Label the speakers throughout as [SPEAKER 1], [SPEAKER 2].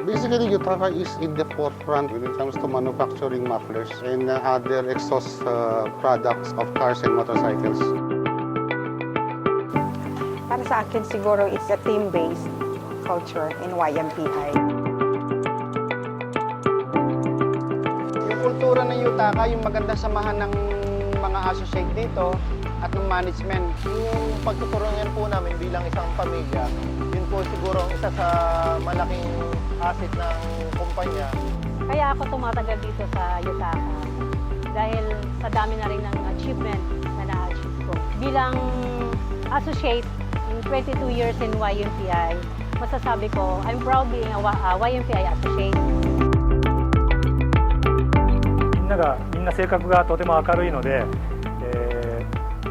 [SPEAKER 1] Basically, Yutaka is in the forefront when it comes to manufacturing mufflers and other exhaust products of cars and motorcycles.
[SPEAKER 2] Para sa akin siguro it's a team-based culture in YMPI.
[SPEAKER 3] Yung kultura ng Yutaka, yung magandang samahan ng mga associate dito at ng management.
[SPEAKER 4] Yung pagtuturuan po namin bilang isang pamilya, yun po siguro ang isa sa malaking asset ng kumpanya.
[SPEAKER 5] Kaya ako tumatagal dito sa Yutaka dahil sa dami na rin ng achievement na na-achieve ko. Bilang associate in 22 years in YMPI, masasabi ko, I'm proud being a YMPI associate.
[SPEAKER 6] みんな性格がとても明るいので、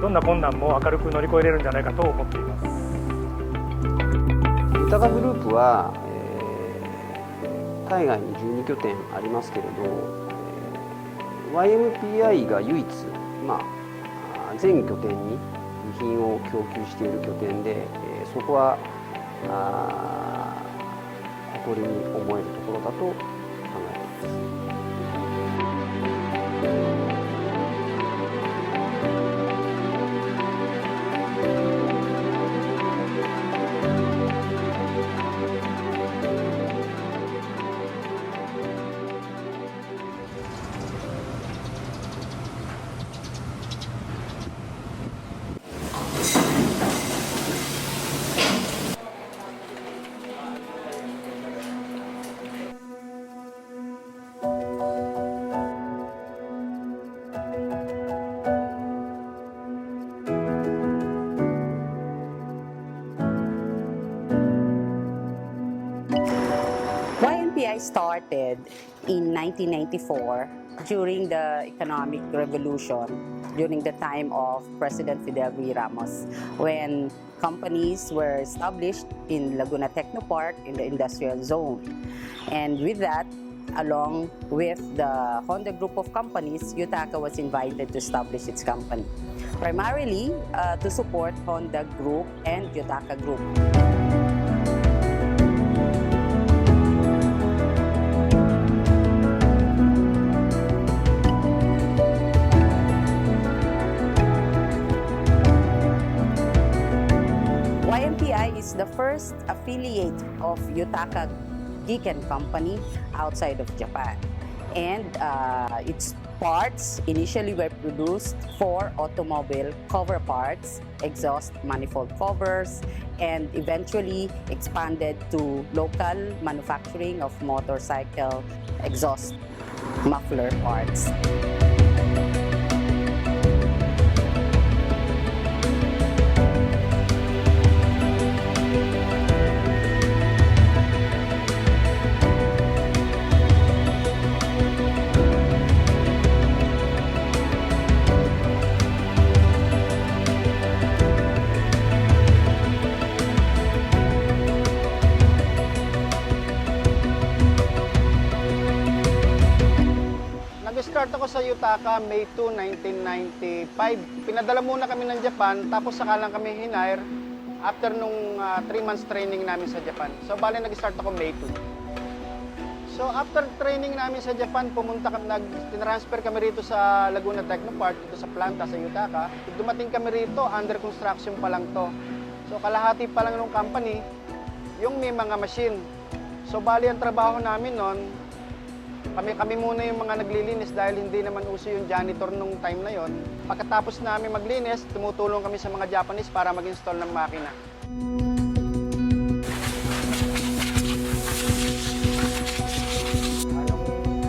[SPEAKER 6] どんな困難も明るく乗り越えれるんじゃないかと思っています。
[SPEAKER 7] ユタカグループは、海外に12拠点ありますけれど、YMPI が唯一、全拠点に部品を供給している拠点で、そこは誇りに思えるところだと考えています。
[SPEAKER 8] YMPI started in 1994 during the economic revolution, during the time of President Fidel V. Ramos, when companies were established in Laguna Technopark in the industrial zone. And with that, along with the Honda group of companies, Yutaka was invited to establish its company, primarily to support Honda Group and Yutaka Group. YMPI is the first affiliate of Yutaka Giken Company outside of Japan. And its parts initially were produced for automobile cover parts, exhaust manifold covers, and eventually expanded to local manufacturing of motorcycle exhaust muffler parts.
[SPEAKER 3] Nag-start ako sa Yutaka May 2, 1995. Pinadala muna kami ng Japan, tapos saka lang kami hinire after nung 3 months training namin sa Japan. So bali nag-start ako May 2. So after training namin sa Japan, nag-transfer kami rito sa Laguna Technopark, dito sa planta sa Yutaka. Dumating kami rito, under construction pa lang to. So kalahati pa lang ng company, yung may mga machine. So bali ang trabaho namin noon, kami muna yung mga naglilinis dahil hindi naman uso yung janitor nung time na yon. Pagkatapos namin maglinis, tumutulong kami sa mga Japanese para mag-install ng makina.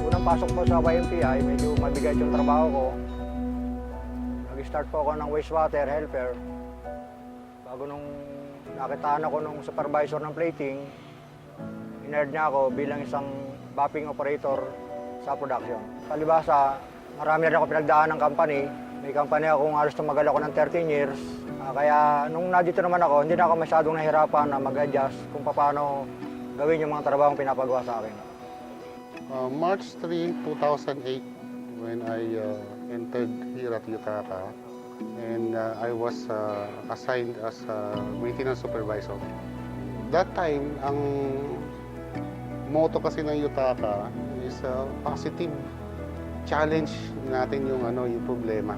[SPEAKER 4] Unang pasok ko sa YMPI, medyo mabigat yung trabaho ko. Nag-start po ako ng wastewater helper. Bago nung nakitaan ako nung supervisor ng plating, in-hired niya ako bilang isang mapping operator sa production. Palibasa, marami rin ako pinagdaan ng company. May company akong halos tumagal ako ng 13 years. Kaya nung nandito naman ako, hindi na ako masyadong nahirapan na mag-adjust kung paano gawin yung mga trabahong pinapagawa sa akin.
[SPEAKER 1] March 3, 2008, when I entered here at Yutaka, and I was assigned as a maintenance supervisor. That time, ang motto kasi ng Yutaka is positive challenge natin yung yung problema.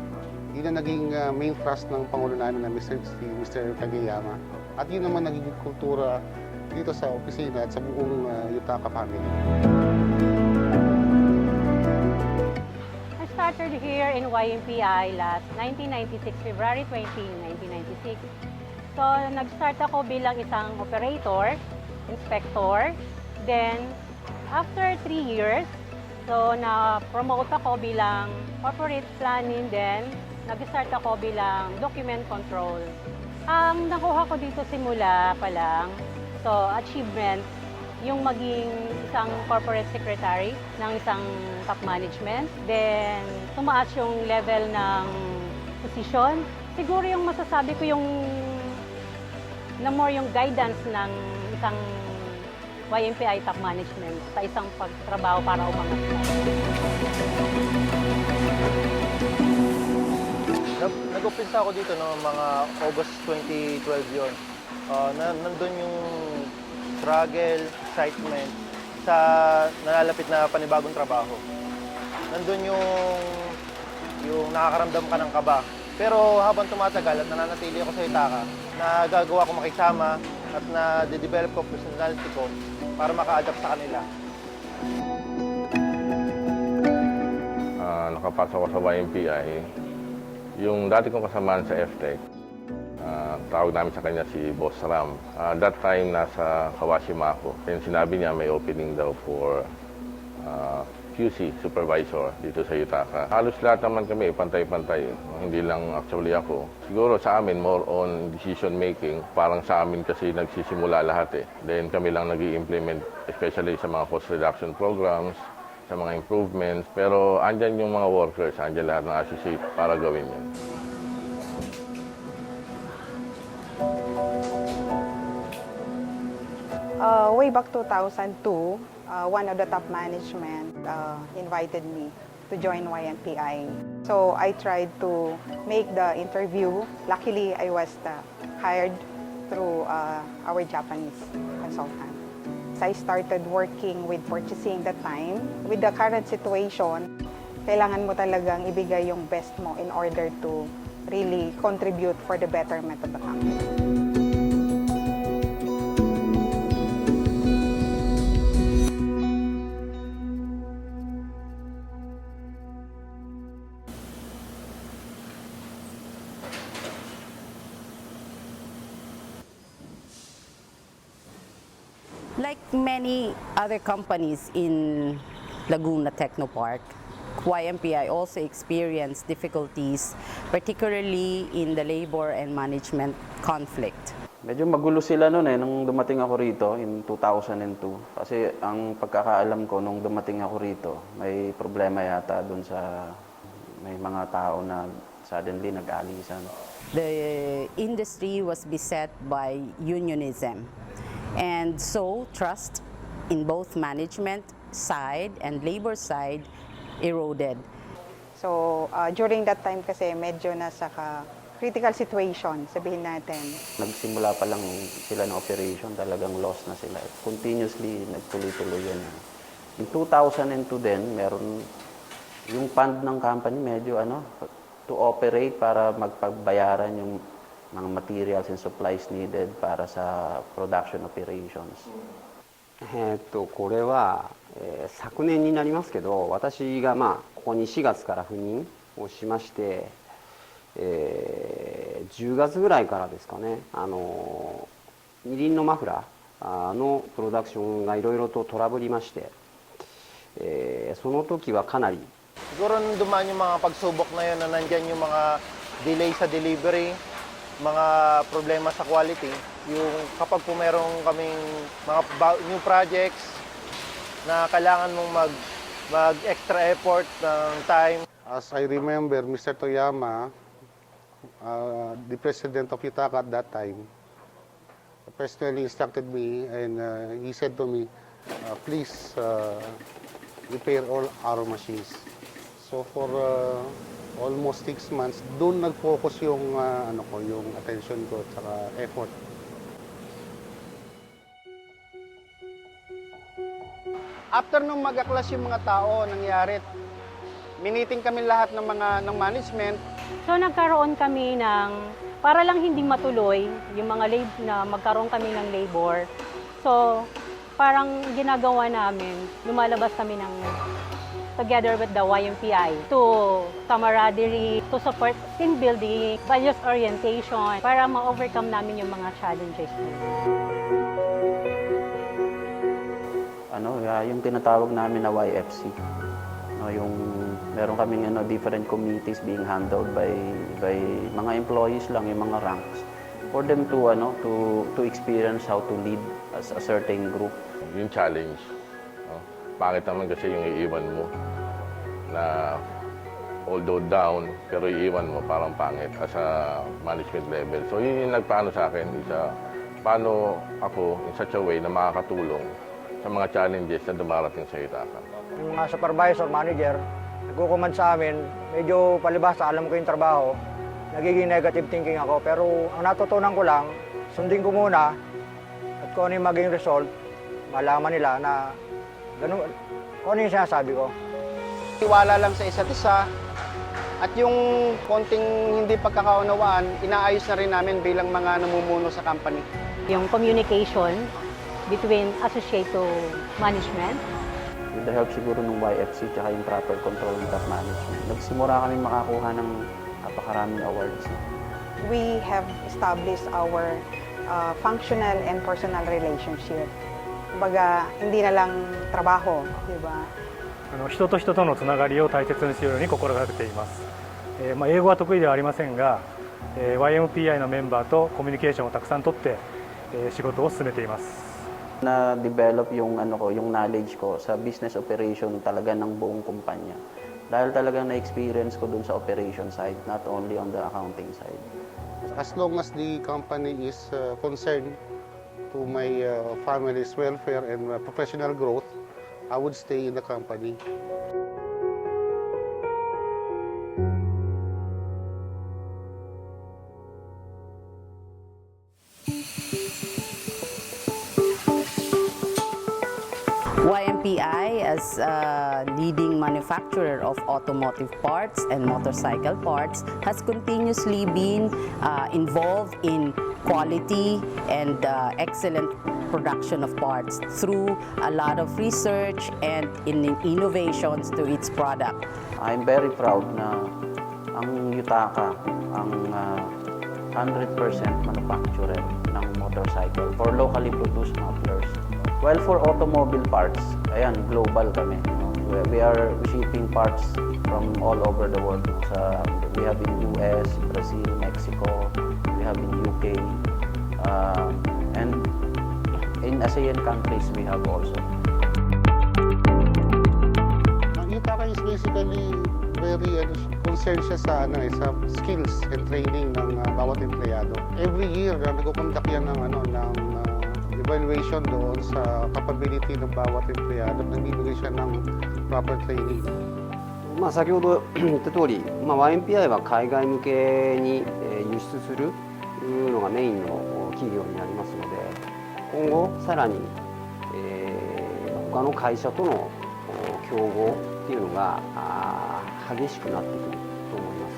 [SPEAKER 1] Yun ang naging main thrust ng Pangulo namin na Mr. Kageyama. At yun naman naging kultura dito sa opisina at sa buong Yutaka family.
[SPEAKER 5] I started here in YMPI last 1996, February 20, 1996. So, nag-start ako bilang isang operator, inspector. Then, after 3 years, so na-promote ako bilang corporate planning. Then, nag-start ako bilang document control. Ang nakuha ko dito simula pa lang, so achievement, yung maging isang corporate secretary ng isang top management. Then, tumaas yung level ng position. Siguro yung masasabi ko yung na more yung guidance ng isang YMPI top management sa isang pagtrabaho para umangat.
[SPEAKER 3] Nag-umpisa ako dito no, mga August 2012 yun. Nandun yung struggle, excitement sa nalalapit na panibagong trabaho. Nandun yung nakakaramdam ka ng kaba. Pero habang tumatagal at nananatili ako sa Yutaka, nagagawa ko makisama at na-develop ko personality ko para maka-adapt sa kanila.
[SPEAKER 9] Nakapasok ko sa YMPI. Yung dati kong kasamaan sa FTech, tawag namin sa kanya si Boss Ram. That time, nasa Kawashima ako. Then sinabi niya may opening daw for QC supervisor dito sa Yutaka. Halos lahat naman kami pantay-pantay. Hindi lang actually ako. Siguro sa amin more on decision making. Parang sa amin kasi nagsisimula lahat eh. Then kami lang nag-i-implement especially sa mga cost reduction programs, sa mga improvements. Pero andyan yung mga workers, andyan lahat ng associate para gawin yun.
[SPEAKER 2] Way back 2002, one of the top management invited me to join YMPI. So I tried to make the interview. Luckily, I was hired through our Japanese consultant. So I started working with purchasing that time. With the current situation, kailangan mo talagang ibigay yung best mo in order to really contribute for the betterment of the company.
[SPEAKER 8] Like many other companies in Laguna Technopark, YMPI also experienced difficulties, particularly in the labor and management conflict.
[SPEAKER 10] Medyo magulo sila noon nung dumating ako rito in 2002. Kasi ang pagkakaalam ko nung dumating ako rito, may problema yata doon sa may mga tao na suddenly nag-alisan.
[SPEAKER 8] The industry was beset by unionism. And so, trust in both management side and labor side eroded.
[SPEAKER 2] So, during that time kasi medyo nasa critical situation, sabihin natin.
[SPEAKER 10] Nagsimula pa lang sila ng operation, talagang loss na sila. Continuously, nagtuloy-tuloy yan. In 2002 din, meron yung fund ng company medyo to operate para magpagbayaran yung mga materials and supplies needed para sa production operations.
[SPEAKER 7] これは、昨年になりますけど、私がここに4月から赴任をしまして、10月ぐらいからですかね、二輪のマフラーのプロダクションがいろいろとトラブりまして、その時はかなり
[SPEAKER 3] Siguro nung dumaan yung mga pagsubok na yun na nandyan yung mga delay sa delivery, mga problema sa quality, yung kapag po meron kaming mga new projects na kailangan mong mag-extra effort ng time.
[SPEAKER 1] As I remember, Mr. Toyama, the president of Yutaka at that time, personally instructed me and he said to me, please repair all our machines. So for almost 6 months, doon nag-focus yung yung attention ko at saka effort.
[SPEAKER 3] After nung mag-aklas yung mga tao, nangyari, miniting kami lahat ng management.
[SPEAKER 5] So nagkaroon kami ng, para lang hindi matuloy, yung mga na magkaroon kami ng labor. So parang ginagawa namin, lumalabas kami ng together with the YMPI to camaraderie, to support team building, values orientation, para ma-overcome namin yung mga challenges.
[SPEAKER 10] Yung tinatawag namin na YFC. Yung meron kaming different committees being handled by mga employees lang, yung mga ranks, for them to experience how to lead as a certain group.
[SPEAKER 9] Yung challenge, no? Pangit naman kasi yung iiwan mo na although down, pero iiwan mo parang pangit as a management level. So yun yung nagpaano sa akin, paano ako in such a way na makakatulong sa mga challenges na dumarating sa Yutaka.
[SPEAKER 4] Yung mga supervisor, manager, nagkukumand sa amin, medyo palibasa, alam ko yung trabaho, nagiging negative thinking ako. Pero ang natutunan ko lang, sundin ko muna at kung ano yung maging result, malaman nila na ganun, kung ano yung sinasabi ko.
[SPEAKER 3] Tiwala lang sa isa't isa at yung konting hindi pagkakaunawaan, inaayos na rin namin bilang mga namumuno sa company.
[SPEAKER 5] Yung communication between associate to management.
[SPEAKER 10] With the help siguro ng YFC tsaka yung proper control ng top management, nagsimula kami makakuha ng napakaraming awards.
[SPEAKER 2] We have established our functional and personal relationship. Kumbaga, hindi na lang trabaho, di ba?
[SPEAKER 6] 人と人とのつながりを大切にするように心がけています。英語は得意ではありませんが、YMPI のメンバーとコミュニケーションをたくさんとって、仕事を進めています。
[SPEAKER 10] Na-develop yung yung knowledge ko sa business operation talaga ng buong kumpanya. Dahil talagang na-experience ko dun sa operation side, not only on the accounting side.
[SPEAKER 1] As long as the company is concerned to my family's welfare and professional growth, I would stay in the company.
[SPEAKER 8] YMPI, as a leading manufacturer of automotive parts and motorcycle parts, has continuously been involved in quality and excellent production of parts through a lot of research and innovations to its product.
[SPEAKER 10] I'm very proud na ang Yutaka ang 100% manufacturer ng motorcycle for locally produced mufflers. Well, for automobile parts, ayan, global kami. We are shipping parts from all over the world. We have in US, Brazil, Mexico, we have in UK, and in ASEAN countries we have also.
[SPEAKER 1] Ang Yutaka is basically very concerned siya sa skills and training ng bawat empleyado. Every year, nagkukonduct yan ng evaluation doon sa capability ng bawat empleyado. Nagbibigay siya ng proper training.
[SPEAKER 7] 先ほど言った通り、YMPI は海外向けに輸出するのがメインの企業になりますので、今後さらに他の会社との競合っていうのが激しくなってくると思いま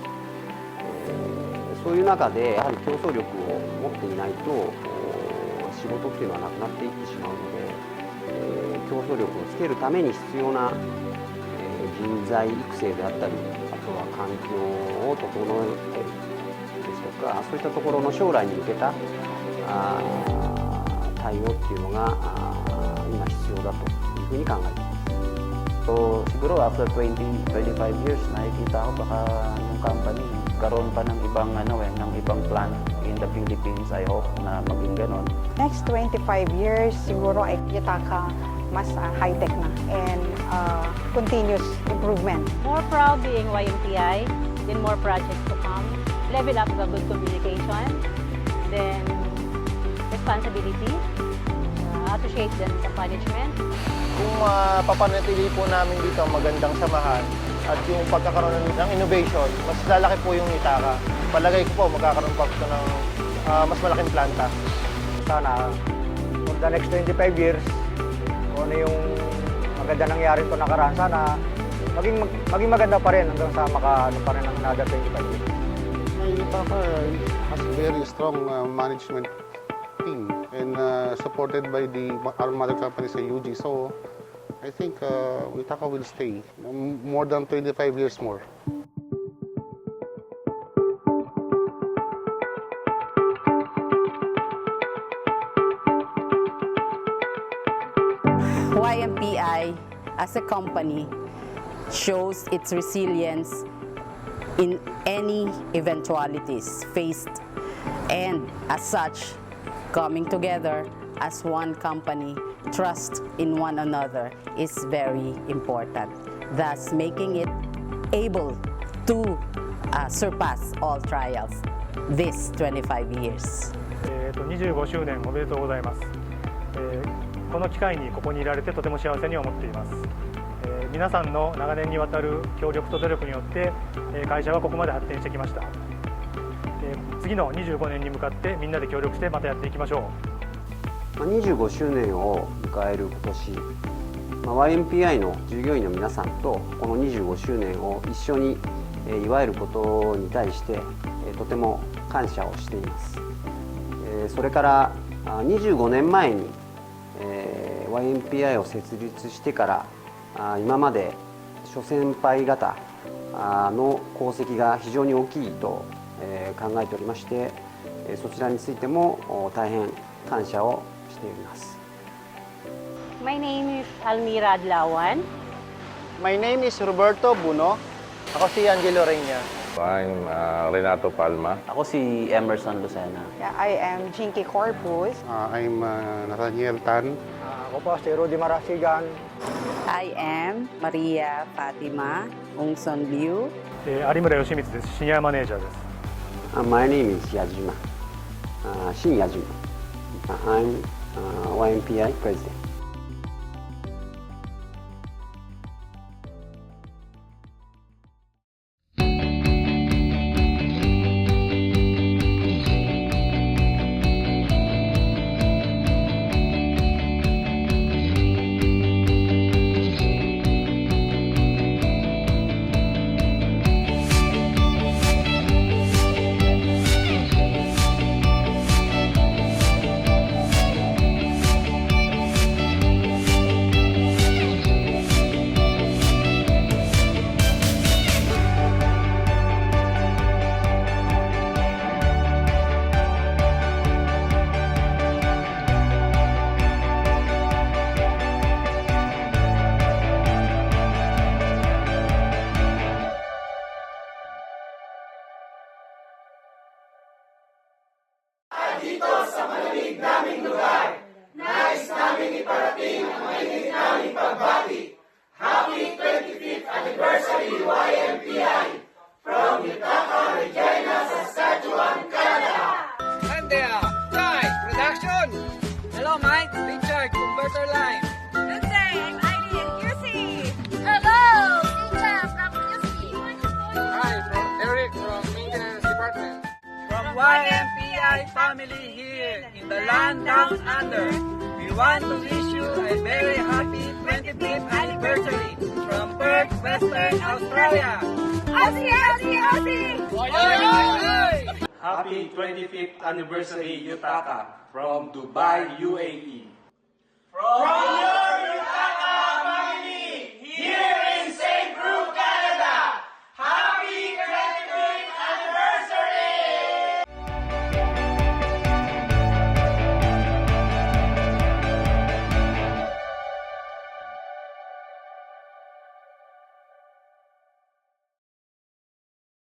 [SPEAKER 7] す。そういう中でやはり競争力を持っていないと仕事っていうのはなくなっていってしまうので、競争力をつけるために必要な人材育成であったり、あとは環境を整えるですとか、そういったところの将来に向けた対応っていうのが今必要だというふうに考えています。
[SPEAKER 10] So siguro after 20-25 years, nakikita ko baka yung company karoon pa ng ibang plant in the Philippines. I hope na maging ganon.
[SPEAKER 2] Next 25 years, siguro ay Yutaka mas high-tech na and continuous improvement.
[SPEAKER 5] More proud being YMPI, then more projects to come. Level up the good communication, then responsibility, associate them sa management.
[SPEAKER 3] Kung papanatili po namin dito ang magandang samahan at yung pagkakaroon ng innovation, mas lalaki po yung Yutaka. Palagay ko po magkakaroon pa ito ng mas malaking planta.
[SPEAKER 4] Sana, for the next 25 years, kung ano yung ganda nangyari ito nakaraan. Sana maging maganda pa rin hanggang sa makaano pa rin ang another 25 years.
[SPEAKER 1] Yutaka has a very strong management team and supported by our mother company sa UG. So I think Yutaka will stay more than 25 years more.
[SPEAKER 8] YMPI as a company shows its resilience in any eventualities faced, and as such, coming together as one company, trust in one another is very important, thus making it able to surpass all trials this 25 years.
[SPEAKER 6] 25周年おめでとうございます。この機会にここにいられてとても幸せに思っています。皆さんの長年にわたる協力と努力によって会社はここまで発展してきました。次の25年に向かってみんなで協力してまたやっていきましょう。
[SPEAKER 7] 25周年を迎える今年、YMPI の従業員の皆さんとこの25周年を一緒に祝えることに対してとても感謝をしています。それから25年前に YMPI を設立してから今まで諸先輩方の功績が非常に大きいと考えておりまして、そちらについても大変感謝をしています。
[SPEAKER 5] My name is Almira Adlawan.
[SPEAKER 3] My name is Roberto Buno. Ako si Angelo Reina.
[SPEAKER 9] I'm Renato Palma.
[SPEAKER 10] Ako si Emerson Lucena.
[SPEAKER 2] Yeah, I am Jinky Corpus.
[SPEAKER 1] I'm Nathaniel Tan.
[SPEAKER 4] Ako po si Rudy Marasigan.
[SPEAKER 8] I am Maria Fatima Ungson Liu.
[SPEAKER 6] 有村義光です。シニアマネージャーです。
[SPEAKER 7] My name is Yajima. Shin Yajima. I'm YMPI president.
[SPEAKER 11] Hello, Mike. Richard, converter line.
[SPEAKER 12] Good day, I'm Eileen. QC. Hello, Cynthia from QC.
[SPEAKER 11] Hi, from Eric from Maintenance Department. From YMPI family here in the land down under, we want to wish you a very happy 25th anniversary from Perth, Western Australia.
[SPEAKER 12] Aussie, Aussie, Aussie.
[SPEAKER 13] Happy 25th anniversary, Yutaka, from Dubai, UAE.
[SPEAKER 11] From